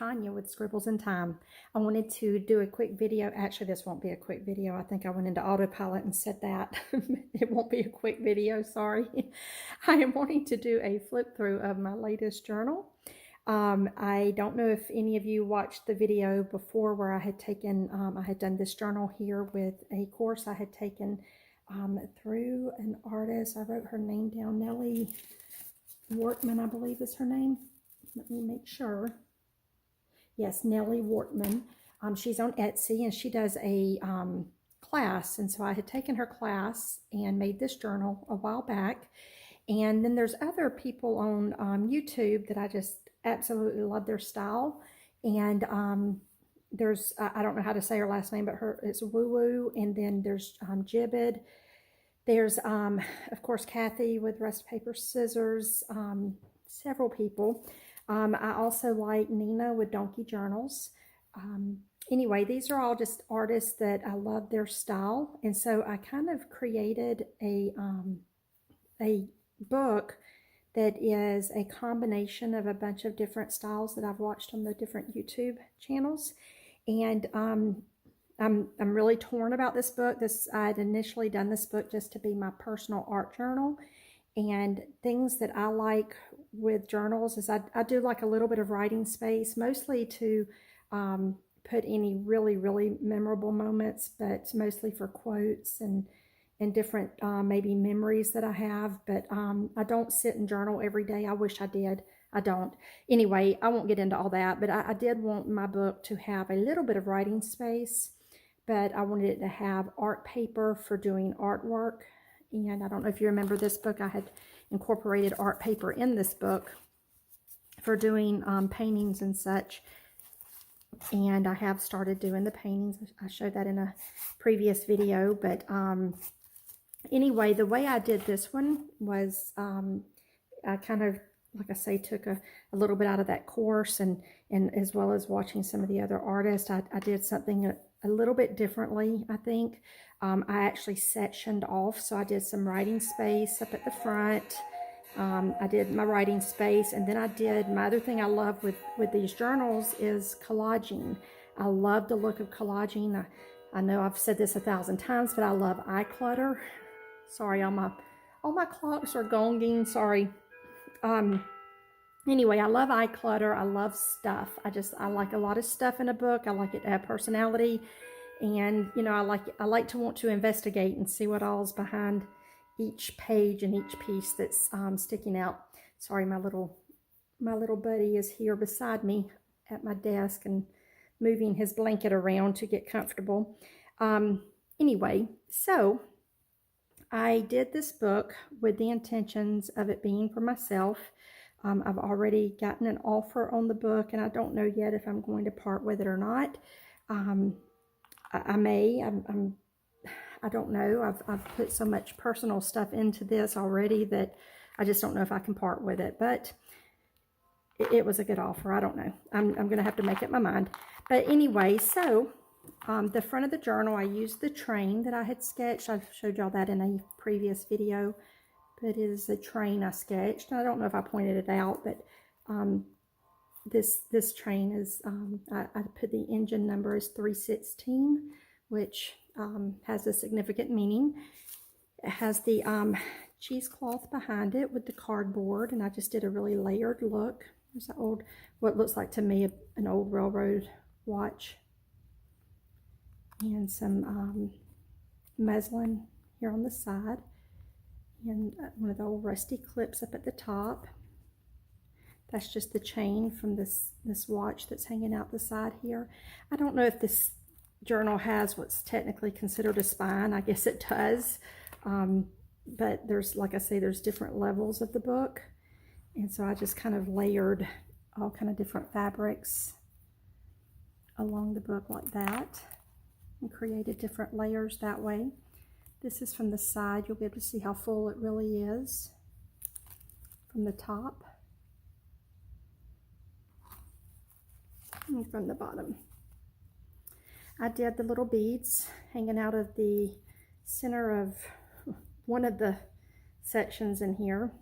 Tanya with Scribbles in Time. I wanted to do a quick video. Actually, this won't be a quick video. I think I went into autopilot and said that. It won't be a quick video, sorry. I am wanting to do a flip through of my latest journal. I don't know if any of you watched the video before where I had taken, I had done this journal here with a course I had taken through an artist. I wrote her name down, Nellie Wortman, I believe is her name. Let me make sure. Yes, Nellie Wortman. She's on Etsy and she does a class. And so I had taken her class and made this journal a while back. And then there's other people on YouTube that I just absolutely love their style. And there's, I don't know how to say her last name, but it's Woo Woo. And then there's Jibbid. There's, of course, Kathy with Rust Paper Scissors, several people. I also like Nina with Donkey Journals. Anyway, these are all just artists that I love their style. And so I kind of created a book that is a combination of a bunch of different styles that I've watched on the different YouTube channels. And I'm really torn about this book. I'd initially done this book just to be my personal art journal. And things that I like with journals is I do like a little bit of writing space, mostly to put any really memorable moments, but mostly for quotes and different maybe memories that I have. But I don't sit and journal every day. I wish I did. I don't. Anyway, I won't get into all that, but I did want my book to have a little bit of writing space, but I wanted it to have art paper for doing artwork. And I don't know if you remember this book, I had incorporated art paper in this book for doing paintings and such. And I have started doing the paintings. I showed that in a previous video. But anyway, the way I did this one was I kind of, like I say, took a little bit out of that course and as well as watching some of the other artists, I did something a little bit differently, I think. I actually sectioned off, so I did some writing space up at the front. I did my writing space, and then I did, my other thing I love with these journals is collaging. I love the look of collaging. I know I've said this 1,000 times, but I love eye clutter. Sorry, all my clocks are gonging, sorry. Anyway, I love eye clutter. I love stuff. I like a lot of stuff in a book. I like it to have personality. And, you know, I like to want to investigate and see what all's behind each page and each piece that's sticking out. Sorry, my little buddy is here beside me at my desk and moving his blanket around to get comfortable. Anyway, so I did this book with the intentions of it being for myself. I've already gotten an offer on the book, and I don't know yet if I'm going to part with it or not. I may. I don't know. I've put so much personal stuff into this already that I just don't know if I can part with it. But it was a good offer. I don't know. I'm going to have to make up my mind. But anyway, so the front of the journal, I used the train that I had sketched. I showed y'all that in a previous video. But it is a train I sketched. I don't know if I pointed it out, but this train is, I put the engine number as 316, which has a significant meaning. It has the cheesecloth behind it with the cardboard, and I just did a really layered look. There's an old, what looks like to me an old railroad watch, and some muslin here on the side. And one of the old rusty clips up at the top. That's just the chain from this watch that's hanging out the side here. I don't know if this journal has what's technically considered a spine. I guess it does. But there's, like I say, there's different levels of the book. And so I just kind of layered all kind of different fabrics along the book like that and created different layers that way. This is from the side. You'll be able to see how full it really is from the top and from the bottom. I did the little beads hanging out of the center of one of the sections in here.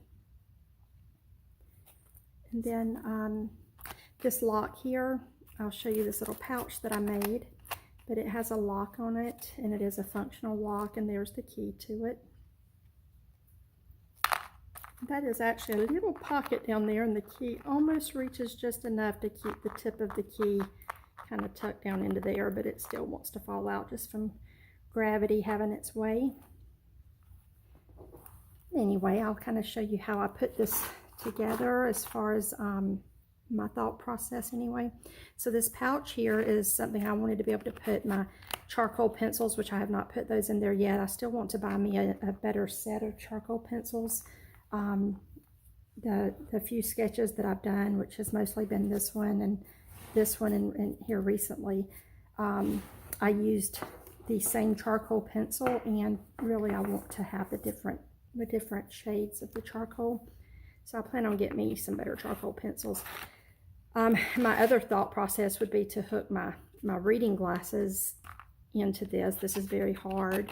And then this lock here, I'll show you this little pouch that I made, but it has a lock on it, and it is a functional lock, and there's the key to it. That is actually a little pocket down there, and the key almost reaches just enough to keep the tip of the key kind of tucked down into there, but it still wants to fall out just from gravity having its way. Anyway, I'll kind of show you how I put this together as far as my thought process anyway. So this pouch here is something I wanted to be able to put my charcoal pencils, which I have not put those in there yet. I still want to buy me a better set of charcoal pencils. The few sketches that I've done, which has mostly been this one and here recently, I used the same charcoal pencil, and really I want to have the different shades of the charcoal. So I plan on getting me some better charcoal pencils. My other thought process would be to hook my reading glasses into this. This is very hard.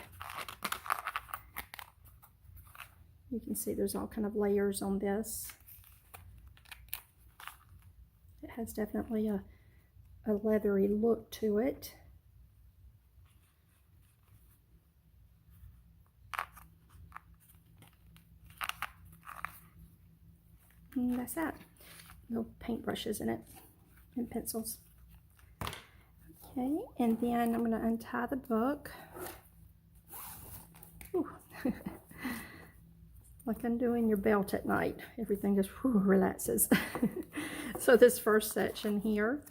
You can see there's all kind of layers on this. It has definitely a leathery look to it. And that's that. Little paintbrushes in it and pencils. Okay, and then I'm going to untie the book. Like undoing your belt at night. Everything just relaxes. So this first section here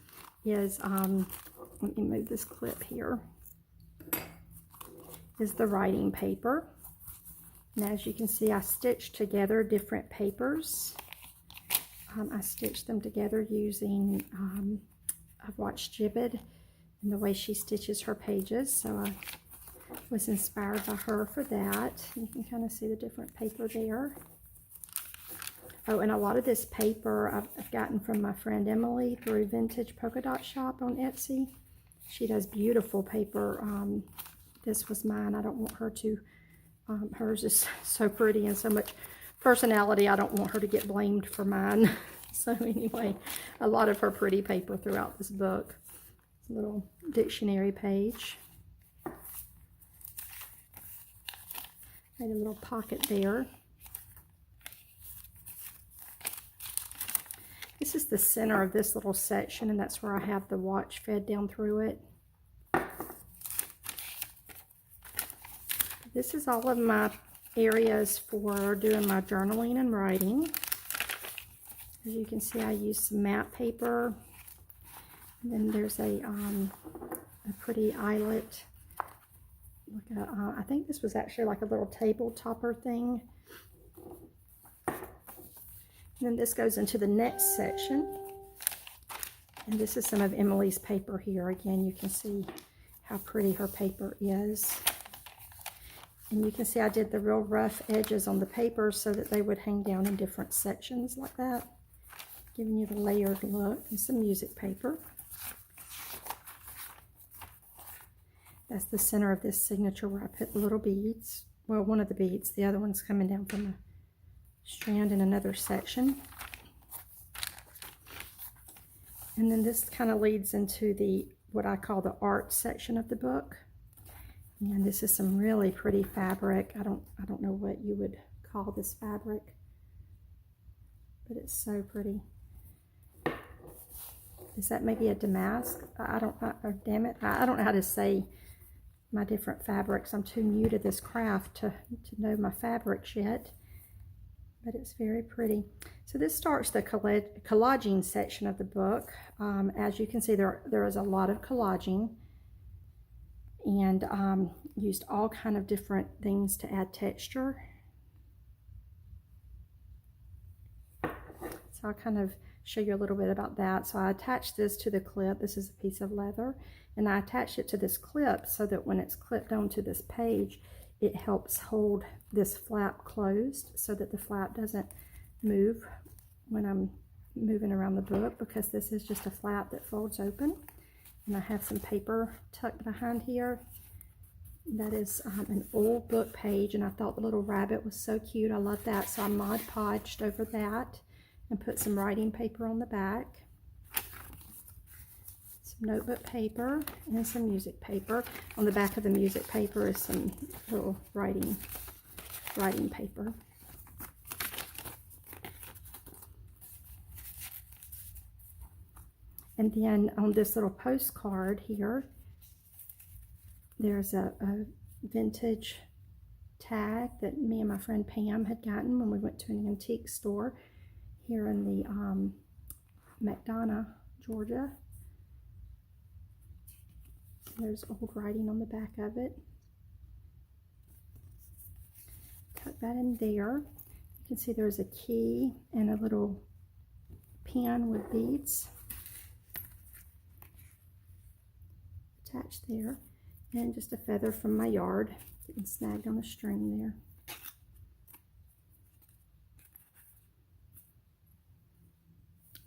is, let me move this clip here, is the writing paper. And as you can see, I stitched together different papers. I stitched them together using, I've watched Jibbid and the way she stitches her pages, so I was inspired by her for that. You can kind of see the different paper there. Oh, and a lot of this paper I've gotten from my friend Emily through Vintage Polka Dot Shop on Etsy. She does beautiful paper. This was mine. I don't want her to, hers is so pretty and so much personality. I don't want her to get blamed for mine. So anyway, a lot of her pretty paper throughout this book. A little dictionary page. Made a little pocket there. This is the center of this little section, and that's where I have the watch fed down through it. This is all of my areas for doing my journaling and writing. As you can see, I use some matte paper. And then there's a pretty eyelet. I think this was actually like a little table topper thing. And then this goes into the next section. And this is some of Emily's paper here. Again, you can see how pretty her paper is. And you can see I did the real rough edges on the paper so that they would hang down in different sections like that, giving you the layered look. And some music paper. That's the center of this signature where I put the little beads. Well, one of the beads. The other one's coming down from a strand in another section. And then this kind of leads into the what I call the art section of the book. And this is some really pretty fabric. I don't know what you would call this fabric, but it's so pretty. Is that maybe a damask? Damn it, I don't know how to say my different fabrics. I'm too new to this craft to know my fabrics yet, but it's very pretty. So this starts the collaging section of the book. As you can see, there is a lot of collaging, and used all kind of different things to add texture. So I'll kind of show you a little bit about that. So I attached this to the clip. This is a piece of leather, and I attached it to this clip so that when it's clipped onto this page, it helps hold this flap closed so that the flap doesn't move when I'm moving around the book, because this is just a flap that folds open. And I have some paper tucked behind here. That is an old book page, and I thought the little rabbit was so cute. I love that, so I Mod Podged over that and put some writing paper on the back. some notebook paper and some music paper. On the back of the music paper is some little writing paper. And then on this little postcard here, there's a vintage tag that me and my friend Pam had gotten when we went to an antique store here in the McDonough, Georgia. There's old writing on the back of it. Tuck that in there. You can see there's a key and a little pin with beads attached there, and just a feather from my yard getting snagged on the string there.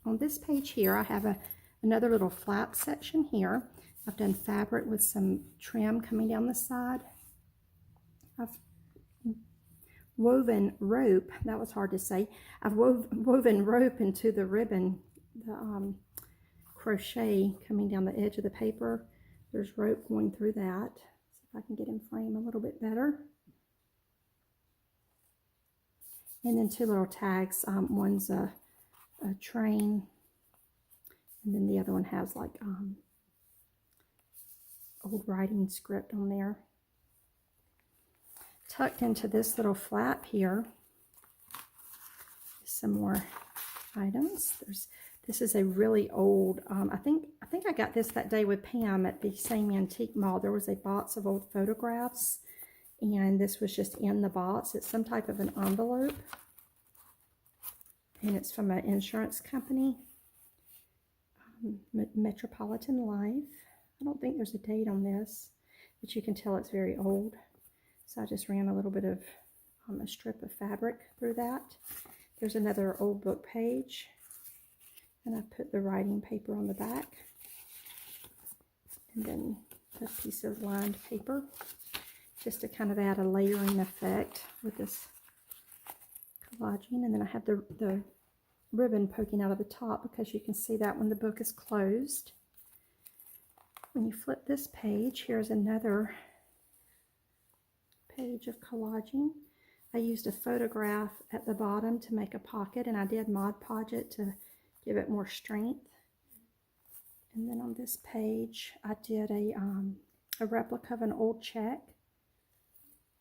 On this page here, I have another little flap section here. I've done fabric with some trim coming down the side. I've woven rope, that was hard to say. I've woven rope into the ribbon, the crochet coming down the edge of the paper. There's rope going through that. See if I can get in frame a little bit better. And then two little tags. One's a train, and then the other one has like old writing script on there. Tucked into this little flap here is some more items. This is a really old, I think I got this that day with Pam at the same antique mall. There was a box of old photographs, and this was just in the box. It's some type of an envelope, and it's from an insurance company, Metropolitan Life. I don't think there's a date on this, but you can tell it's very old. So I just ran a little bit of a strip of fabric through that. There's another old book page, and I put the writing paper on the back, and then a piece of lined paper, just to kind of add a layering effect with this collaging. And then I have the ribbon poking out of the top, because you can see that when the book is closed. When you flip this page, here's another page of collaging. I used a photograph at the bottom to make a pocket, and I did Mod Podge it to give it more strength. And then on this page, I did a replica of an old check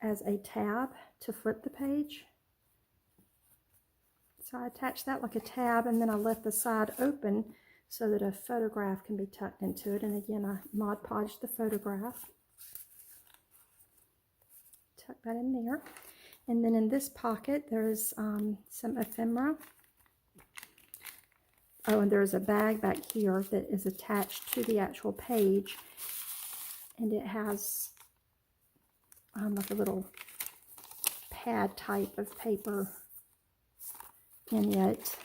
as a tab to flip the page. So I attached that like a tab, and then I left the side open so that a photograph can be tucked into it. And again, I Mod Podged the photograph. Tuck that in there. And then in this pocket, there's some ephemera. Oh, and there's a bag back here that is attached to the actual page, and it has like a little pad type of paper in it.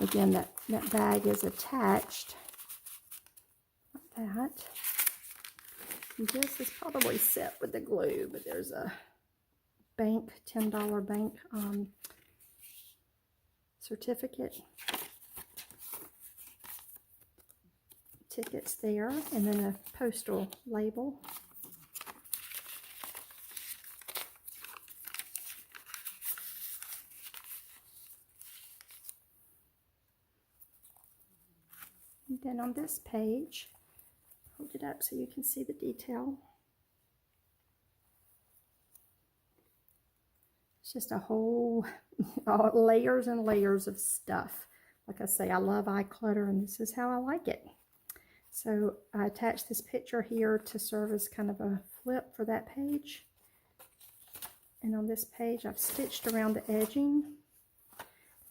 Again, that bag is attached like that. And this is probably set with the glue, but there's a bank, $10 bank certificate. Tickets there, and then a postal label. And then on this page, hold it up so you can see the detail. It's just a whole layers and layers of stuff. Like I say, I love eye clutter, and this is how I like it. So I attached this picture here to serve as kind of a flip for that page. And on this page, I've stitched around the edging,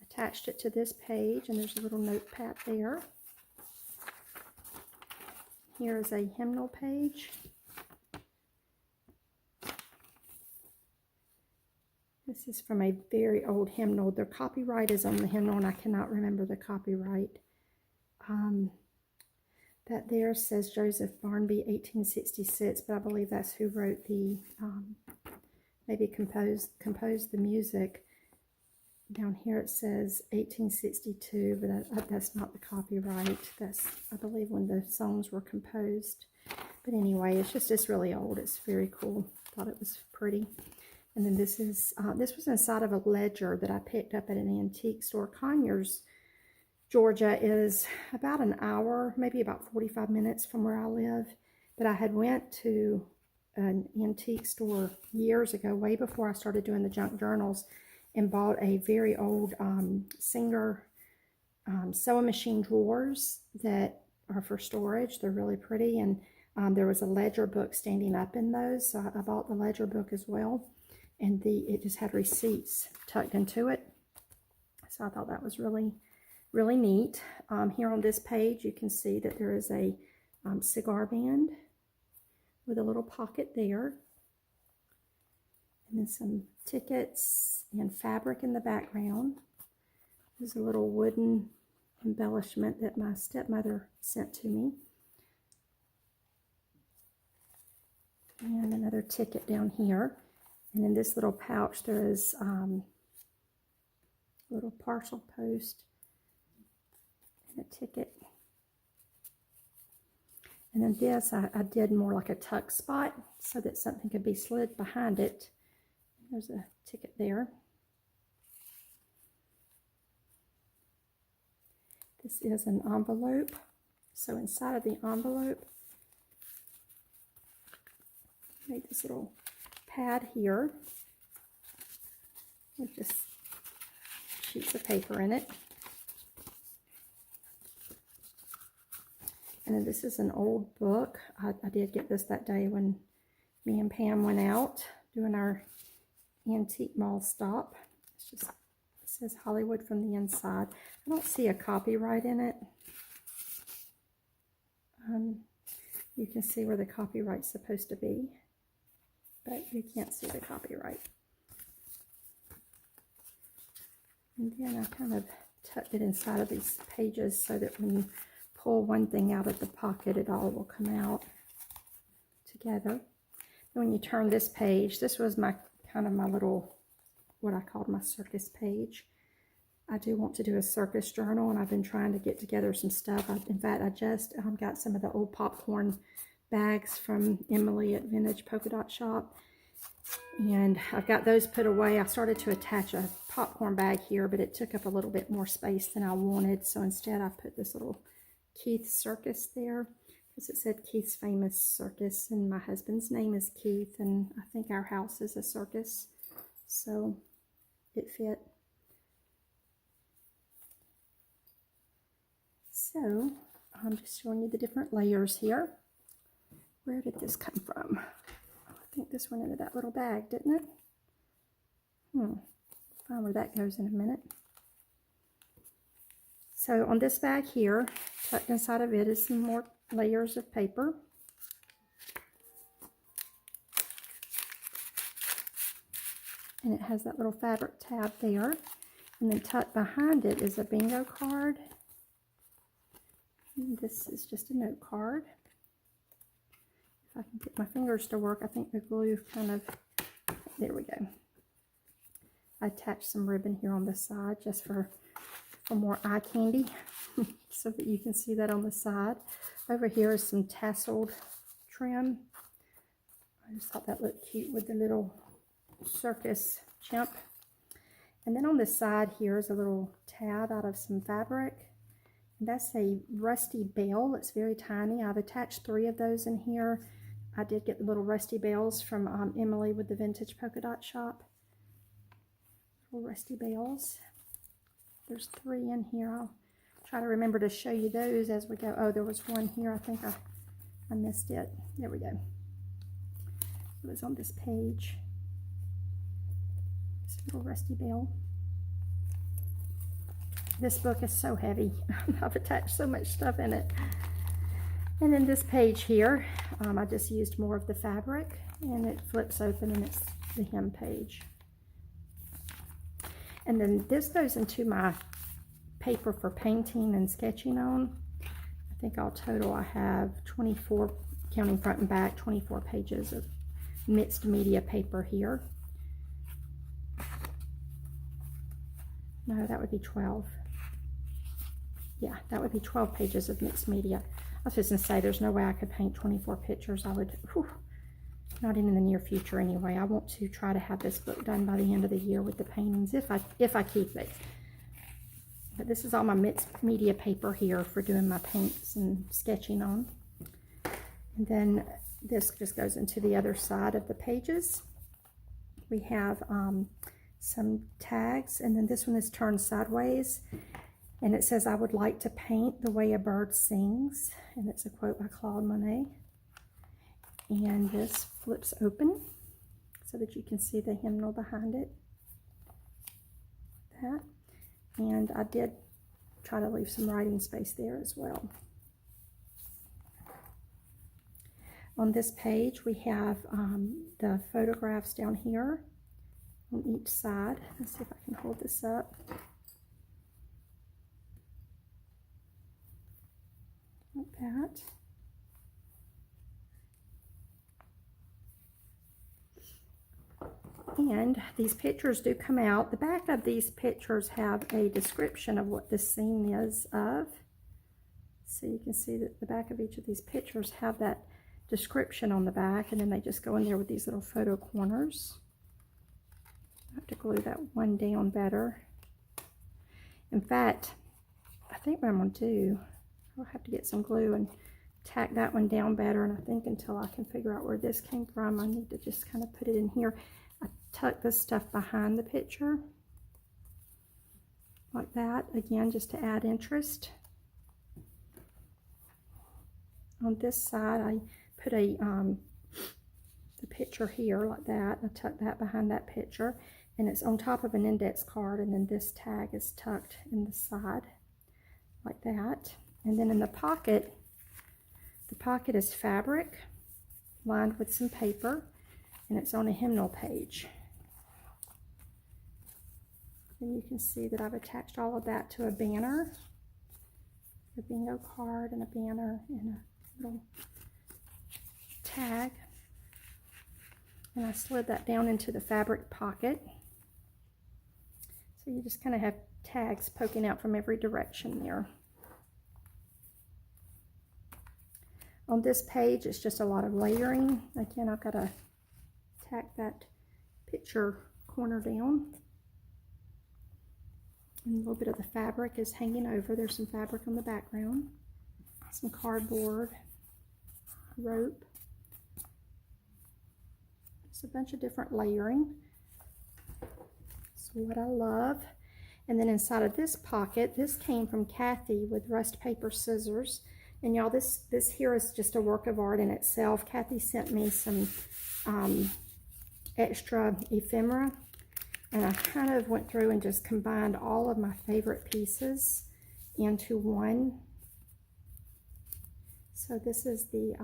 attached it to this page, and there's a little notepad there. Here is a hymnal page. This is from a very old hymnal. The copyright is on the hymnal, and I cannot remember the copyright. That there says Joseph Barnby, 1866, but I believe that's who wrote the, maybe composed the music. Down here it says 1862, but that's not the copyright. That's, I believe, when the songs were composed. But anyway, it's really old. It's very cool. Thought it was pretty. And then this was inside of a ledger that I picked up at an antique store. Conyers, Georgia is about an hour, maybe about 45 minutes from where I live. But I had went to an antique store years ago, way before I started doing the junk journals, and bought a very old Singer sewing machine drawers that are for storage. They're really pretty, and there was a ledger book standing up in those, so I bought the ledger book as well, and it just had receipts tucked into it, so I thought that was really, really neat. Here on this page, you can see that there is a cigar band with a little pocket there, and then some tickets and fabric in the background. There's a little wooden embellishment that my stepmother sent to me. And another ticket down here. And in this little pouch there is a little parcel post and a ticket. And then this, I did more like a tuck spot so that something could be slid behind it. There's a ticket there. This is an envelope. So inside of the envelope, I made this little pad here with just sheets of paper in it. And then this is an old book. I did get this that day when me and Pam went out doing our antique mall stop. It says Hollywood from the inside. I don't see a copyright in it. You can see where the copyright's supposed to be, but you can't see the copyright. And then I kind of tucked it inside of these pages so that when you pull one thing out of the pocket, it all will come out together. When you turn this page, this was my little, what I called my circus page. I do want to do a circus journal, and I've been trying to get together some stuff. In fact, I just got some of the old popcorn bags from Emily at Vintage Polka Dot Shop, and I've got those put away. I started to attach a popcorn bag here, but it took up a little bit more space than I wanted, so instead I put this little Keith Circus there, because it said Keith's Famous Circus, and my husband's name is Keith, and I think our house is a circus, so it fit. So I'm just showing you the different layers here. Where did this come from? I think this went into that little bag, didn't it? Find where that goes in a minute. So on this bag here, tucked inside of it is some more layers of paper. And it has that little fabric tab there. And then tucked behind it is a bingo card. And this is just a note card. If I can get my fingers to work, I think the glue kind of, there we go. I attached some ribbon here on the side just for more eye candy so that you can see that on the side. Over here is some tasseled trim. I just thought that looked cute with the little circus chimp. And then on the side here is a little tab out of some fabric. And that's a rusty bell. It's very tiny. I've attached 3 of those in here. I did get the little rusty bells from Emily with the Vintage Polka Dot Shop. Little rusty bells. There's 3 in here. I'll try to remember to show you those as we go. Oh, there was one here. I think I missed it. There we go. It was on this page. This little rusty bell. This book is so heavy. I've attached so much stuff in it. And then this page here, I just used more of the fabric, and it flips open and it's the hem page. And then this goes into my paper for painting and sketching on. I think all total I have 24, counting front and back, 24 pages of mixed media paper here. No, that would be 12. Yeah, that would be 12 pages of mixed media. I was just going to say, there's no way I could paint 24 pictures. I would, whew, not in the near future anyway. I want to try to have this book done by the end of the year with the paintings, if I keep it. But this is all my mixed media paper here for doing my paints and sketching on. And then this just goes into the other side of the pages. We have some tags, and then this one is turned sideways. And it says, "I would like to paint the way a bird sings." And it's a quote by Claude Monet. And this flips open so that you can see the hymnal behind it. That. And I did try to leave some writing space there as well. On this page, we have the photographs down here on each side. Let's see if I can hold this up. Like that. And these pictures do come out. The back of these pictures have a description of what this scene is of. So you can see that the back of each of these pictures have that description on the back, and then they just go in there with these little photo corners. I have to glue that one down better. In fact, I think what I'm going to do, I'll have to get some glue and tack that one down better, and I think until I can figure out where this came from, I need to just kind of put it in here. I tuck this stuff behind the picture like that, again, just to add interest. On this side, I put a the picture here like that. I tuck that behind that picture, and it's on top of an index card, and then this tag is tucked in the side like that. And then in the pocket is fabric lined with some paper, and it's on a hymnal page. And you can see that I've attached all of that to a banner, a bingo card and a banner and a little tag. And I slid that down into the fabric pocket. So you just kind of have tags poking out from every direction there. On this page, it's just a lot of layering. Again, I've got to tack that picture corner down. And a little bit of the fabric is hanging over. There's some fabric on the background, some cardboard, rope. Just a bunch of different layering. That's what I love. And then inside of this pocket, this came from Kathy with rust paper scissors. And y'all, this here is just a work of art in itself. Kathy sent me some extra ephemera, and I kind of went through and just combined all of my favorite pieces into one. So this is the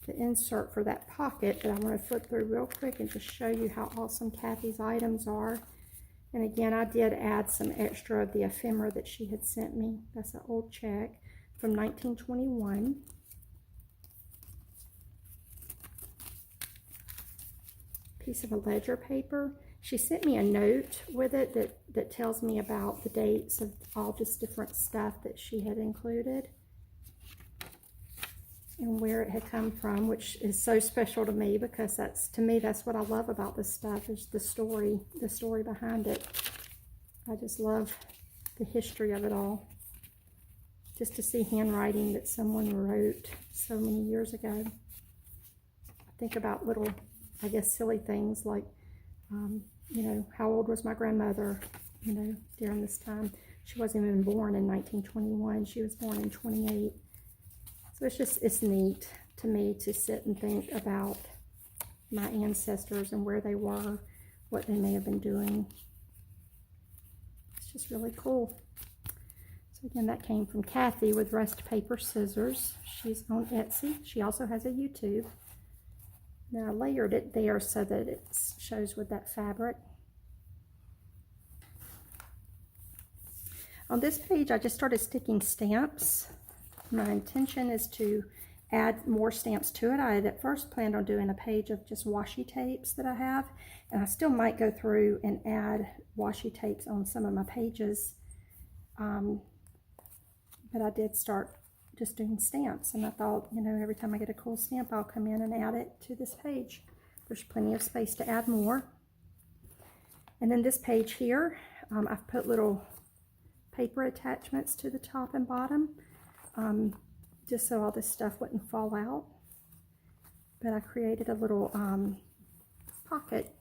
insert for that pocket that I want to flip through real quick and just show you how awesome Kathy's items are. And again, I did add some extra of the ephemera that she had sent me. That's an old check from 1921. Piece of a ledger paper. She sent me a note with it that tells me about the dates of all this different stuff that she had included and where it had come from, which is so special to me because that's what I love about this stuff, is the story behind it. I just love the history of it all. Just to see handwriting that someone wrote so many years ago. I think about little, I guess, silly things like, you know, how old was my grandmother, you know, during this time. She wasn't even born in 1921. She was born in 28. So it's neat to me to sit and think about my ancestors and where they were, what they may have been doing. It's just really cool. So again, that came from Kathy with rust paper scissors. She's on Etsy. She also has a YouTube. Now I layered it there so that it shows with that fabric. On this page, I just started sticking stamps. My intention is to add more stamps to it. I had at first planned on doing a page of just washi tapes that I have, and I still might go through and add washi tapes on some of my pages, but I did start just doing stamps, and I thought, you know, every time I get a cool stamp, I'll come in and add it to this page. There's plenty of space to add more. And then this page here, I've put little paper attachments to the top and bottom, just so all this stuff wouldn't fall out. But I created a little pocket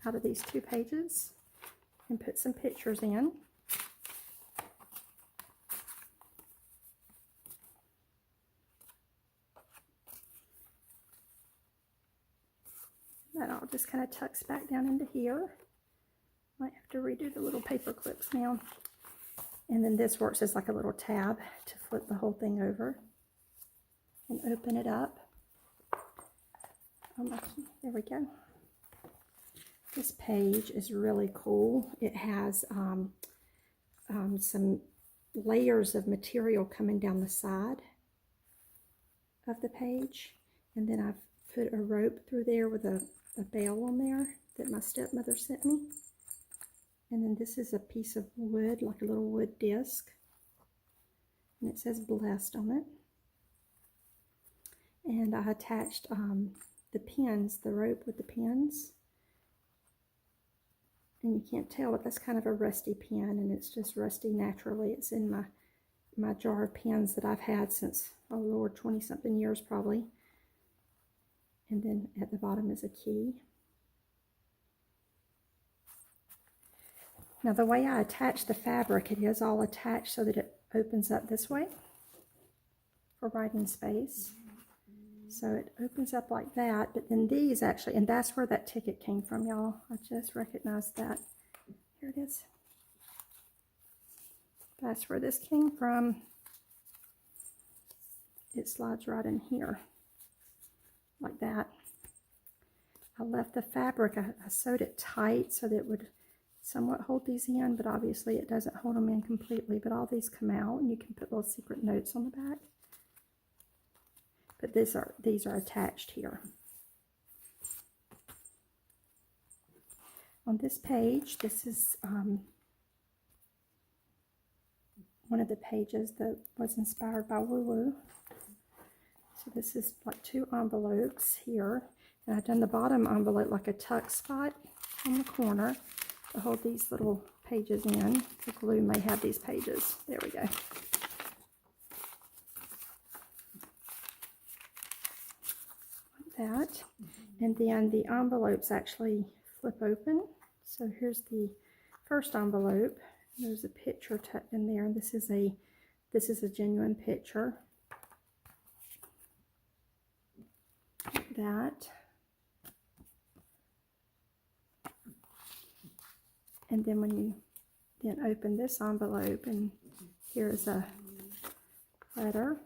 out of these 2 pages and put some pictures in. That all just kind of tucks back down into here. Might have to redo the little paper clips now. And then this works as like a little tab to flip the whole thing over and open it up. There we go. This page is really cool. It has some layers of material coming down the side of the page. And then I've put a rope through there with a bell on there that my stepmother sent me. And then this is a piece of wood, like a little wood disc. And it says blessed on it. And I attached the pins, the rope with the pins. And you can't tell, but that's kind of a rusty pin, and it's just rusty naturally. It's in my jar of pins that I've had since, oh Lord, 20-something years probably. And then at the bottom is a key. Now the way I attach the fabric, it is all attached so that it opens up this way for writing space. So it opens up like that, but then these actually, and that's where that ticket came from, y'all. I just recognized that. Here it is. That's where this came from. It slides right in here, like that. I left the fabric, I sewed it tight so that it would somewhat hold these in, but obviously it doesn't hold them in completely, but all these come out, and you can put little secret notes on the back. But these are attached here. On this page, this is one of the pages that was inspired by Woo Woo. So this is like 2 envelopes here. And I've done the bottom envelope like a tuck spot on the corner to hold these little pages in. The glue may have these pages. There we go. That, and then the envelopes actually flip open. So here's the first envelope. There's a picture tucked in there, and this is a genuine picture. Like that. And then when you then open this envelope, and here's a letter.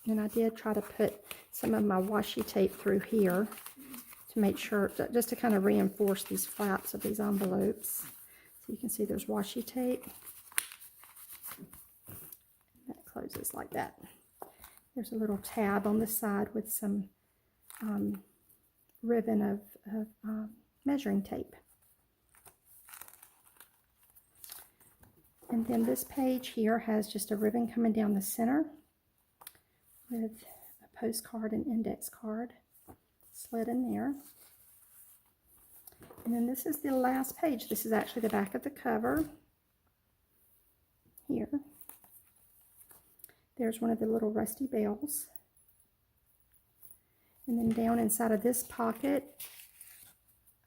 And I did try to put some of my washi tape through here to make sure, just to kind of reinforce these flaps of these envelopes. So you can see there's washi tape. That closes like that. There's a little tab on the side with some ribbon of measuring tape. And then this page here has just a ribbon coming down the center with a postcard and index card slid in there. And then this is the last page. This is actually the back of the cover. Here. There's one of the little rusty bells. And then down inside of this pocket,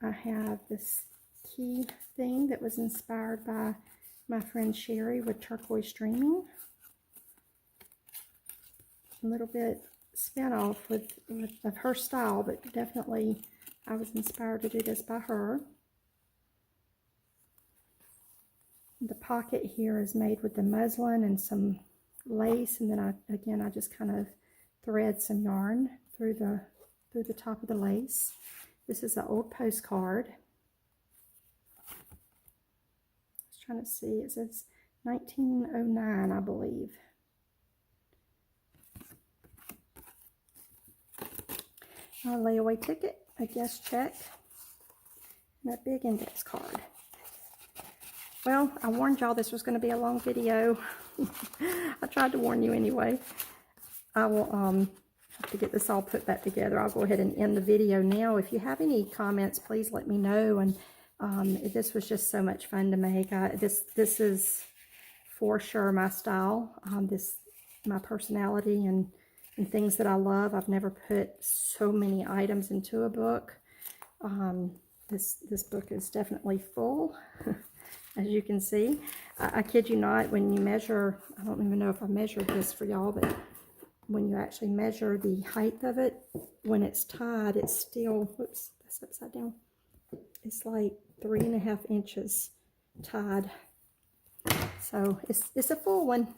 I have this key thing that was inspired by my friend Sherry with turquoise streaming. A little bit spin off of her style, but definitely I was inspired to do this by her. The pocket here is made with the muslin and some lace, and then I just kind of thread some yarn through the top of the lace. This is an old postcard. I was trying to see, it says 1909, I believe. a layaway ticket, a guest check, and a big index card. Well, I warned y'all this was going to be a long video. I tried to warn you anyway. I will have to get this all put back together. I'll go ahead and end the video now. If you have any comments, please let me know. And this was just so much fun to make. This is for sure my style. My personality and things that I love. I've never put so many items into a book. This book is definitely full. As you can see, I kid you not, when you measure, I don't even know if I measured this for y'all, but when you actually measure the height of it, when it's tied, it's still, whoops, that's upside down. It's like 3.5 inches tied. So it's a full one,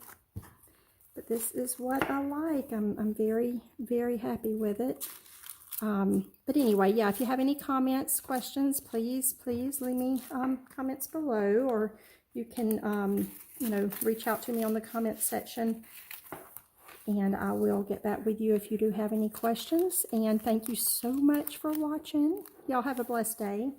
but this is what I like. I'm very, very happy with it. But anyway, yeah, if you have any comments, questions, please leave me comments below, or you can, you know, reach out to me on the comments section, and I will get back with you if you do have any questions. And thank you so much for watching. Y'all have a blessed day.